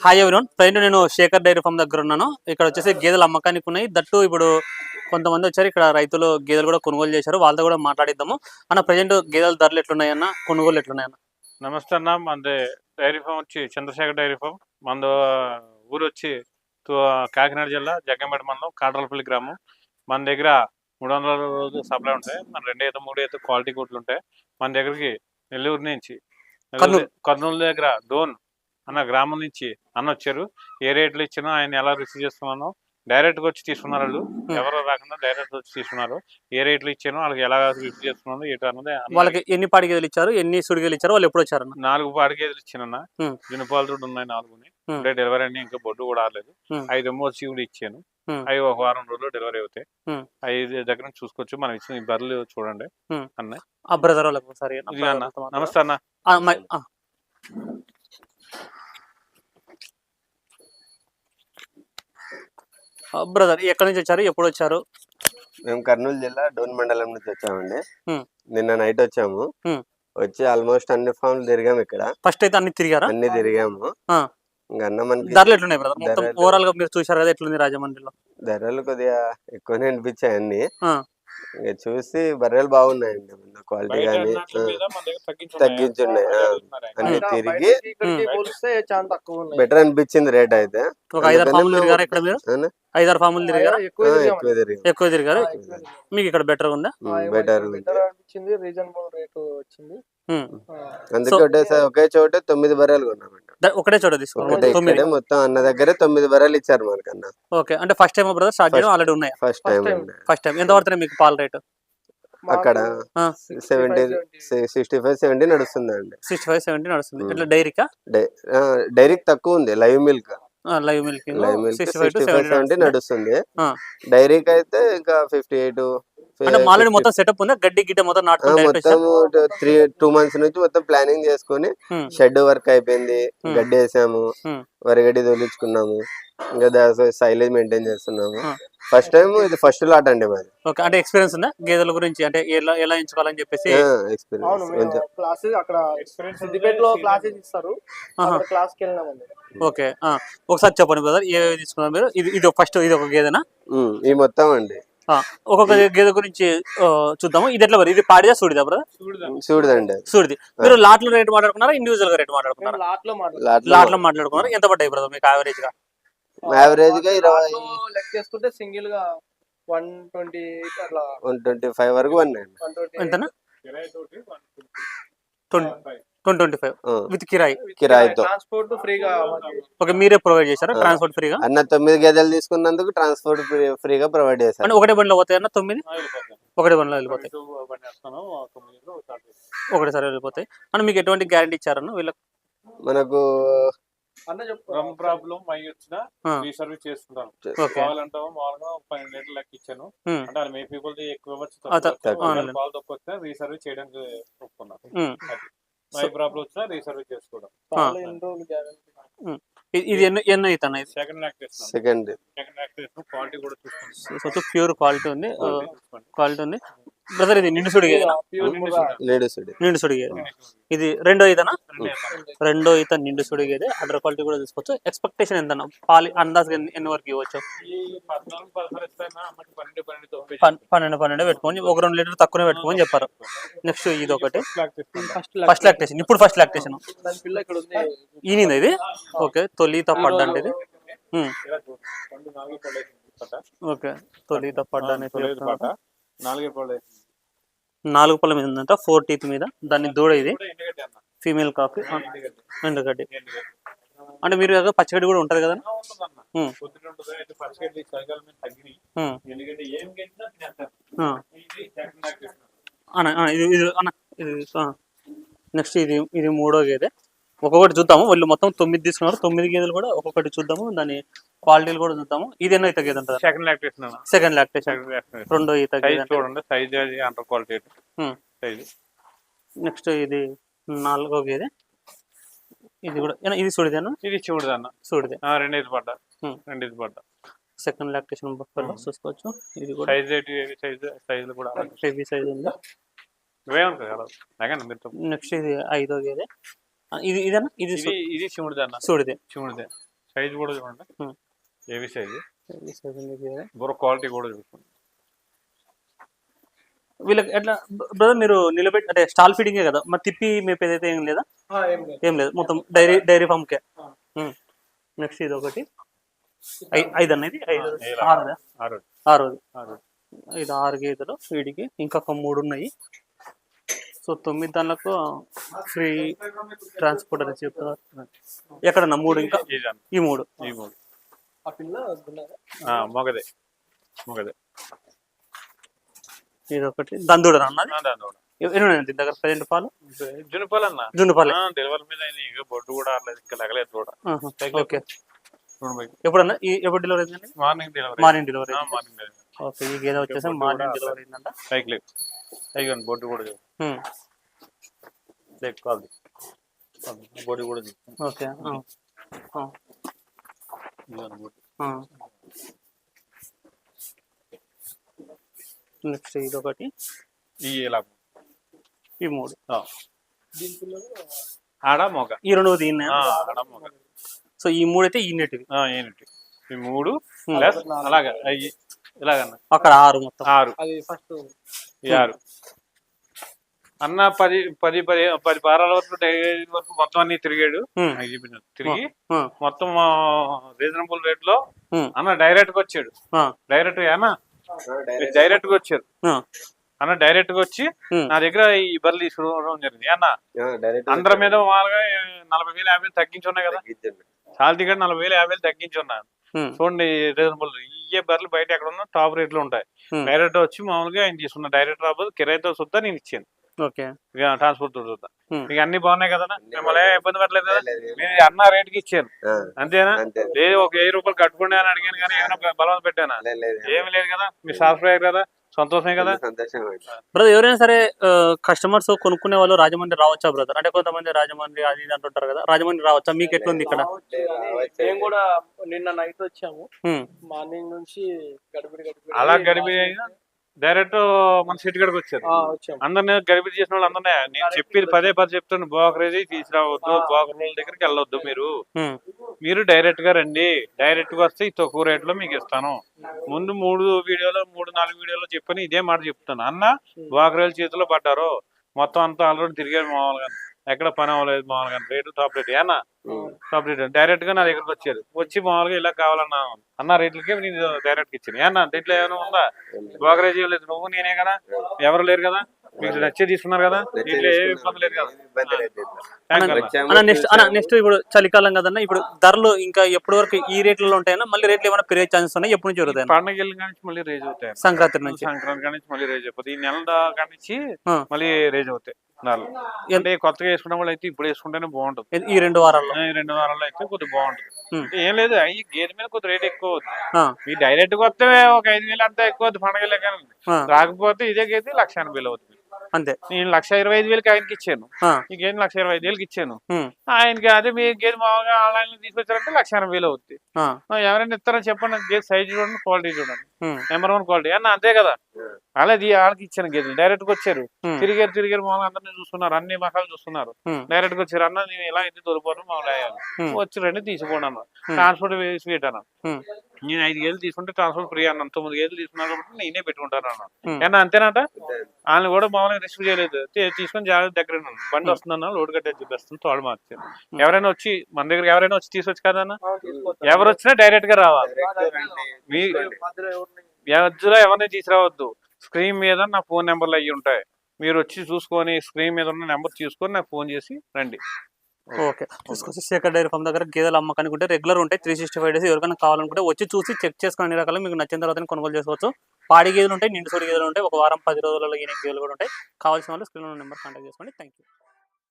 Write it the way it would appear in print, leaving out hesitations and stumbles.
Hi everyone, present నేను Shekhar dairy farm దగ్గర ఉన్నాను. ఇక్కడ వచ్చేసి గేదెలు అమ్మకానికి ఉన్నాయి. దట్టు ఇప్పుడు కొంతమంది వచ్చారు. ఇక్కడ రైతులు గేదెలు కూడా కొనుగోలు చేశారు. వాళ్ళతో కూడా మాట్లాడిద్దాము. అన్న ప్రజెంట్ గేదెల ధరలు ఎట్లున్నాయన్న, కొనుగోలు ఎట్లున్నాయన్న? నమస్తే అన్న. మనది డైరీ ఫామ్ వచ్చి చంద్రశేఖర్ డైరీ ఫామ్. మన ఊరు వచ్చి కాకినాడ జిల్లా జగ్గంపేట మండలం కాట్రలపల్లి గ్రామం. మన దగ్గర 300 రోజులు సప్లై ఉంటాయి. మన 2 ఈత 3 ఈత క్వాలిటీ కోట్లు ఉంటాయి. మన దగ్గరికి నెల్లూరు నుంచి కర్నూలు దగ్గర డోన్ అన్న గ్రామం నుంచి అన్న వచ్చారు. ఏ రేట్లు ఇచ్చినా ఆయన ఎలా రిసీవ్ చేస్తున్నానో డైరెక్ట్ గా వచ్చి తీసుకున్నారు. వాళ్ళు ఎవరో రాకుండా డైరెక్ట్ వచ్చి తీసుకున్నారు. ఏ రేట్లు ఇచ్చానో వాళ్ళకి ఎలా రిసీవ్ చేస్తున్నాను ఏంటి అన్నది. వాళ్ళకి ఎన్ని పాడి గేదెలు ఇచ్చారు, ఎన్ని సుడి గేదెలు ఇచ్చారు, వాళ్ళు ఎప్పుడు వచ్చారు? 4 పాడి గేదెలు ఇచ్చానన్న. జునుపాలు తోటి ఉన్నాయి 4. అంటే డెలివరీ అన్ని ఇంకా బొడ్డు కూడా ఆడలేదు. 5 ఎంఓసి కూడా ఇచ్చాను. అవి ఒక వారం రోజుల్లో డెలివరీ అవుతాయి. 5 దగ్గర నుంచి చూసుకోవచ్చు. మనం ఇచ్చిన ఈ బర్రెలు చూడండి అన్న. బ్రదర్ వాళ్ళకి సరే. నమస్తే అన్న. బ్రదర్ ఎక్కడి నుంచి వచ్చారు, ఎప్పుడు వచ్చారు? మేము కర్నూలు జిల్లా డోన్ మండలం నుంచి వచ్చామండి. నిన్న నైట్ వచ్చాము. వచ్చి ఆల్మోస్ట్ అన్ని ఫామ్లు తిరిగాము. ఇక్కడ ఫస్ట్ అయితే అన్ని తిరిగారా? అన్ని తిరిగాము. అన్న మనకి ధరలు ఎట్లున్నాయి బ్రదర్? మొత్తం ఓవరాల్ గా మీరు చూసారు కదా, ఎట్లుంది రాజమండ్రిలో? ధరలు కొద్దిగా ఎక్కువనే అనిపించాయి అన్ని. ఇంకా చూసి బర్రెలు బాగున్నాయండి. క్వాలిటీ కానీ తగ్గించున్నాయి. అన్ని తిరిగి బెటర్ అనిపించింది రేట్ అయితే. ఒక 5-6 ఫార్ములు తిరిగారా ఇక్కడ మీరు? 5-6 ఫార్ములు తిరిగారా? ఎక్కువ తిరిగారు. మీకు ఇక్కడ బెటర్ ఉందా? బెటర్ అనిపించింది. రీజనబుల్ రేట్ వచ్చింది. అందుకే ఒకే చోట 9 బర్రెలు కొన్నామండి. ఒకటే చోట తీసుకున్నాం. మొత్తం అన్న దగ్గర 9 బర్రెలు ఇచ్చారు మనకన్నా. ఓకే, అంటే ఫస్ట్ టైం బ్రదర్ స్టార్ట్ చేయడం? ఆల్రెడీ ఉన్నాయి. First time. ఎంత పడుతున్నాయి మీకు పాల రేటు? అక్కడ 65-70 నడుస్తుంది అండి. 65-70 నడుస్తుంది. ఇట్లా డైరీకా? డైరీకి తక్కువ ఉంది. లైవ్ మిల్క్ 65-70 నడుస్తుంది. డైరీకి అయితే ఇంకా 58. అంటే ఆల్రెడీ మొత్తం సెటప్ ఉందా? గడ్డి గిడ్డ మొత్తం మొత్తం 2 months నుంచి మొత్తం ప్లానింగ్ చేసుకుని షెడ్ వర్క్ అయిపోయింది. గడ్డి వేసాము, వరిగడ్డి తొలిచుకున్నాము, ఇంకా సైలేజ్ మెయింటైన్ చేస్తున్నాము. ఫస్ట్ టైం ఇది ఫస్ట్ లాట్ అండి మాది. ఓకే, అంటే ఎక్స్పీరియన్స్ ఉందా గేదెల గురించి? అంటే ఎలా ఎంచుకోవాలని చెప్పేసి ఓకే, ఒకసారి చెప్పండి బ్రదర్, ఏ తీసుకున్నారు మీరు? ఇది ఫస్ట్ ఇది ఒక గేదెనా? ఈ మొత్తం అండి. ఒక్కొక్క గేదె గురించి చూద్దాము. ఇది ఎట్లా ఇది పాడిదా సూడిదా బ్రదర్? చూడదండి. సూడిది. మీరు లాట్ లో రేట్ మాట్లాడుకున్నారా, ఇండివిజువల్ గా రేట్ మాట్లాడుకున్నారా? లాట్ లో మాట్లాడుకున్నారు. ఎంత పడ్డాయి బ్రదర్ మీకు యావరేజ్ గా? యావరేజ్ గా 20 లెక్కేసుకుంటే సింగిల్ గా 120 అట్లా 125 వరకు ఉన్నాయి. ఎంతనా? 125 విత్ కిరాయితో. ట్రాన్స్పోర్ట్ ఫ్రీగా. ఓకే, మీరే ప్రొవైడ్ చేశారా ట్రాన్స్పోర్ట్ ఫ్రీగా? అన్న 9 గేదెలు తీసుకున్నందుకు ట్రాన్స్పోర్ట్ ఫ్రీగా ప్రొవైడ్ చేశారు. అంటే ఒకటే బండిలో పోతాయి అన్న? 9 ఒకటే బండిలో వెళ్ళిపోతాయి. ఒకటేసారి వెళ్ళిపోతాయి. అంటే మీకు ఎటువంటి గ్యారంటీ ఇచ్చారన్న వీళ్ళకి? మనకు ప్రాబ్లం అయ్యి వచ్చినా రీసర్వీస్ చేస్తుంటాను. కావాలంటావా మామూలుగా 12 లీటర్లు లెక్క ఇచ్చాను. అంటే అది మీ పీపుల్ ఎక్కువ పాలు తక్కువ వస్తే రీసర్వీస్ చేయడానికి ఒప్పుకున్నాను. మై ప్రాబ్లం వచ్చినా రీసర్వీస్ చేసుకోవడం. ఇది ఎన్నో అవుతాను? సెకండ్ క్వాలిటీ కూడా చూసుకోండి. ప్యూర్ క్వాలిటీ ఉంది. క్వాలిటీ ఉంది బ్రదర్. ఇది నిండు సుడి గేదె? నిండు సుడి గేదె. ఇది రెండో ఈతనా? రెండో ఈత నిండు సుడి గేదె. అదర్ క్వాలిటీ కూడా తీసుకోవచ్చు. ఎక్స్పెక్టేషన్ ఎంత పాలి అందాజుగా ఎన్ని వరకు ఇవ్వచ్చు? 12 పెట్టుకొని ఒక 2 లీటర్ తక్కువనే పెట్టుకోని చెప్పారు. నెక్స్ట్ ఇది ఒకటి ఫస్ట్ లాక్టేషన్. ఇప్పుడు ఫస్ట్ లాక్టేషన్ ఈనింది ఇది. ఓకే, తొలి తప్పడ్డంటే ఇది. ఓకే, తొలి తప్పడ్డానే 4 పళ్ళ మీద ఉందంట. 4 teeth మీద. దాన్ని దూడ ఇది ఫీమేల్ కాఫీ ఎండుగడ్డి. అంటే మీరు పచ్చగడ్డి కూడా ఉంటది కదా? నెక్స్ట్ ఇది మూడో గేదె. ఒక్కొక్కటి చూద్దాము. వాళ్ళు మొత్తం 9 తీసుకున్నారు. 9 గేదెలు కూడా ఒక్కొక్కటి చూద్దాము. దాని క్వాలిటీలు కూడా చూద్దాము. ఇది ఎన్నో ఈత గేదె ఉంటుంది? Second lactation. రెండో ఈత గేదె చూడండి. Size under quality size. Next ఇది 4వ గేదె. ఇది కూడా ఇది చూడదేనా? ఇది చూడదన్న. చూడదే. 2 ఈత పడ్డా. సెకండ్ లాక్టేషన్ బఫెలో చూసుకోవచ్చు. ఇది కూడా సైజ్ కూడా హెవీ సైజ్ ఉంది. నెక్స్ట్ ఇది 5వ గేదె. ఇది ఇదేనా? ఇది ఇది శివుడిదే. సైజ్ కూడా చూడండి, Hmm. ఏవి సైజ్, ఈ size ఉంది గేదె. బుర్ర క్వాలిటీ కూడా చూసుకోండి. వీళ్ళకి ఎట్లా బ్రదర్ మీరు నిలబెట్టి అంటే స్టాల్ ఫీడింగే కదా మరి తిప్పి మేపేది అయితే ఏం లేదా? ఏం లేదు. ఏం లేదు, మొత్తం డైరీ ఫామ్కే. నెక్స్ట్ ఇది ఒకటి 5 అన్నది 5 6 ఆరు 6 ఆరు ఇది 6 గేదెలు వీడికి, ఇంకొక 3 ఉన్నాయి. సో 9 దానిలకు ఫ్రీ ట్రాన్స్పోర్ట్ అని చెప్తున్నారు. ఎక్కడన్నా 3 ఇంకా ఇది అన్న. ఈ 3 ఈ మూడు ఆ పిల్ల వద్దున్నారా? మొగదే ఇది ఒకటి దందుడు అన్నది. దాని కూడా ఎన్ని ఉన్నాయి దీని దగ్గర ప్రజెంట్ పాలు? జునుపాలన్న జున్నుపాలే. డెలివరీ మీద అయినాయి, ఇంకా బొడ్డు కూడా ఆడలేదు, ఇంకా లగలేదు కూడా. ఓకే. ఎప్పుడన్నా ఎప్పుడు డెలివరీ అయిందండి? Morning delivery, morning delivery. Morning delivery. Okay, ఈ గేదె వచ్చేసి మార్నింగ్ డెలివరీ అయిందంట. సైకిల్ అయిపోయింది, బొడ్డు కూడా కాదు, బొడ్డు కూడా ఓకే. నెక్స్ట్ ఇది ఒకటి, ఈ ఇలా ఈ 3 దీని పిల్లలు ఆడ మొగ, ఈ 2 దీన్ని. ఆడ మొగ. సో ఈ 3 అయితే ఈనెటివి. ఏంటి ఈ 3 ప్లస్ అలాగా ఇలాగన్న అక్కడ 6 మొత్తం. 6 అది ఫస్ట్ ఈ 6 అన్న 10 వారాల వరకు డైలీ వరకు మొత్తం అన్ని తిరిగాడు. తిరిగి మొత్తం రీజనబుల్ రేట్ లో అన్న డైరెక్ట్ గా వచ్చాడు. డైరెక్ట్ గా వచ్చారు అన్న, డైరెక్ట్ గా వచ్చి నా దగ్గర ఈ బర్రెలు తీసుకోవడం జరిగింది. అన్న అందరి మీద మామూలుగా 40,000 50,000 తగ్గించి ఉన్నాయి కదా, చాలా దిగ 40,000 50,000 తగ్గించి ఉన్నాను. చూడండి రీజనబుల్, ఇయ్యే బర్రెలు బయట ఎక్కడ ఉన్నా టాప్ రేట్ లో ఉంటాయి. డైరెక్ట్ వచ్చి మామూలుగా ఆయన తీసుకున్నా, డైరెక్ట్ రాబోదు కిరాయితో సుద్దా నేను ఇచ్చాను, ట్రాన్స్పోర్ట్ చూద్దా. ఇక అన్ని బాగున్నాయి కదా, మిమ్మల్ని ఇబ్బంది పెట్టలేదు కదా, నేను అన్న రేట్ కి ఇచ్చాను అంతేనా? లేదు ఒక 1000 రూపాయలు కట్టుకోండి అని అడిగాను, కానీ ఏమైనా బలవంత పెట్టానా? ఏమి లేదు కదా, మీ సాఫ్ట్వేర్ కదా, సంతోషమే కదా. బ్రదర్ ఎవరైనా సరే కస్టమర్స్ కొనుక్కునే వాళ్ళు రాజమండ్రి రావచ్చా బ్రదర్? అంటే కొంతమంది రాజమండ్రి అది ఇది అంటుంటారు కదా, రాజమండ్రి రావచ్చా? మీకు ఎట్లుంది ఇక్కడ? మేము కూడా నిన్న నైట్ వచ్చాము, మార్నింగ్ నుంచి అలా గడిపి డైరెక్ట్ మన సిటీ గడికి వచ్చారు. అందరినీ గడిపి చేసిన వాళ్ళు అందరినీ నేను చెప్పేది పదే చెప్తాను, బ్రోకరేజ్ తీసుకురావద్దు, బ్రోకర్ దగ్గరికి వెళ్ళొద్దు. మీరు డైరెక్ట్ గా రండి, డైరెక్ట్ గా వస్తే తక్కువ రేట్ లో మీకు ఇస్తాను. ముందు 3 4 వీడియోలో చెప్పని ఇదే మాట చెప్తాను. అన్న బ్రోకరేజ్ చేతిలో పడ్డారు, మొత్తం అంతా ఆల్రెడీ తిరిగారు మామూలుగా, ఎక్కడ పని అవ్వలేదు మామూలుగా, రేటు టాప్ రేట్ అన్న, టాప్ రేట్ డైరెక్ట్ గా నా దగ్గరకు వచ్చారు. వచ్చి మామూలుగా ఇలా కావాలన్నా అన్న రేట్లకే నేను డైరెక్ట్ ఇచ్చాను. అన్న దీంట్లో ఏమైనా ఉందా, బ్రోకరేజ్ లేదు, నువ్వు నేనే కదా, ఎవరు లేరు కదా, మీకు నచ్చే తీసుకున్నారు కదా, దీంట్లో ఏ ఇబ్బంది లేదు కదా. నెక్స్ట్ ఇప్పుడు చలికాలం కదన్నా, ఇప్పుడు ధరలు ఇంకా ఎప్పటి వరకు ఈ రేట్లలో ఉంటాయన్నా? మళ్ళీ రేట్లు ఏమైనా పెరిగే ఛాన్సెస్ ఉన్నాయి? ఎప్పటి నుంచి జరుగుతాయి? పండుగ కానీ మళ్ళీ రేజ్ అవుతాయి, సంక్రాంతి నుంచి కానీ మళ్ళీ రేజ్ అయిపోతుంది. ఈ నెల కానీ మళ్ళీ రేజ్ అవుతాయి. అంటే కొత్తగా వేసుకున్న వాళ్ళు అయితే ఇప్పుడు వేసుకుంటేనే బాగుంటుంది. ఈ 2 వారాల్లో అయితే కొద్దిగా బాగుంటుంది. ఏం లేదు, ఈ గేదె మీద కొద్ది రేట్ ఎక్కువ అవుతుంది. మీ డైరెక్ట్ గా వస్తే ఒక 5,000 అంతా ఎక్కువ అవుతుంది పండుగ కానీ, రాకపోతే ఇదే గేదె 1,80,000 అవుతుంది అంతే. నేను 1,25,000కి ఆయనకి ఇచ్చాను, ఈ గేదె 1,25,000కి ఇచ్చాను ఆయనకి. అదే మీ గేదె మామూలుగా ఆన్లైన్ లో తీసుకొచ్చారంటే 1,80,000 అవుతుంది. ఎవరైనా ఇస్తారో చెప్పండి, గేదె సైజ్ చూడండి, క్వాలిటీ చూడండి, నెంబర్ 1 క్వాలిటీ అన్న, అంతే కదా. అలాది వాళ్ళకి ఇచ్చాను గేదెలు, డైరెక్ట్ గా వచ్చారు, తిరిగారు మామూలుగా అందరినీ చూస్తున్నారు, అన్ని మకాలు చూస్తున్నారు, డైరెక్ట్ గా వచ్చారు. అన్న నేను ఇలా అయితే తొలిపోవడం మామూలు వచ్చి రండి తీసుకోండి అన్న, ట్రాన్స్పోర్ట్ స్వీట్ అన్న. నేను 5 గేదెలు తీసుకుంటే ట్రాన్స్పోర్ట్ ఫ్రీ అన్న, 9 గేదెలు తీసుకున్నాను కాబట్టి నేనే పెట్టుకుంటాను అన్న. ఏమన్నా అంతేనట, వాళ్ళని కూడా మామూలుగా రిస్క్ చేయలేదు, తీసుకొని జాగ్రత్త దగ్గర బండి వస్తుందన్న, లోడ్ కట్టే చూపిస్తుంది, తోడు మార్చాను. ఎవరైనా వచ్చి మన దగ్గర ఎవరైనా వచ్చి తీసుకొచ్చు కదన్న, ఎవరు వచ్చినా డైరెక్ట్ గా రావాలి, మీ మధ్యలో ఎవరిని తీసుకురావద్దు. స్క్రీన్ మీద నా ఫోన్ నెంబర్లు అయ్యి ఉంటాయి, మీరు వచ్చి చూసుకొని స్క్రీన్ మీద ఉన్న నెంబర్ చూసుకొని నాకు ఫోన్ చేసి రండి. ఓకే, తీసుకొచ్చి శేఖర్ డైరీ ఫామ్ దగ్గర గేదెలు అమ్మకానికి ఉంటే రెగ్యులర్ ఉంటాయి, 365 డేస్. ఎవరికైనా కావాలనుకుంటే వచ్చి చూసి చెక్ చేసుకుని అన్ని రకాలు మీకు నచ్చిన తర్వాత కొనుగోలు చేసుకోవచ్చు. పాడి గేదెలు ఉంటాయి, నిండు సూడి గేదెలు ఉంటాయి, ఒక వారం 10 రోజులలో ఈయన గేదెలు కూడా ఉంటాయి. కావాల్సిన వాళ్ళు స్క్రీన్ నెంబర్ కాంటాక్ట్ చేసుకోండి. Thank you.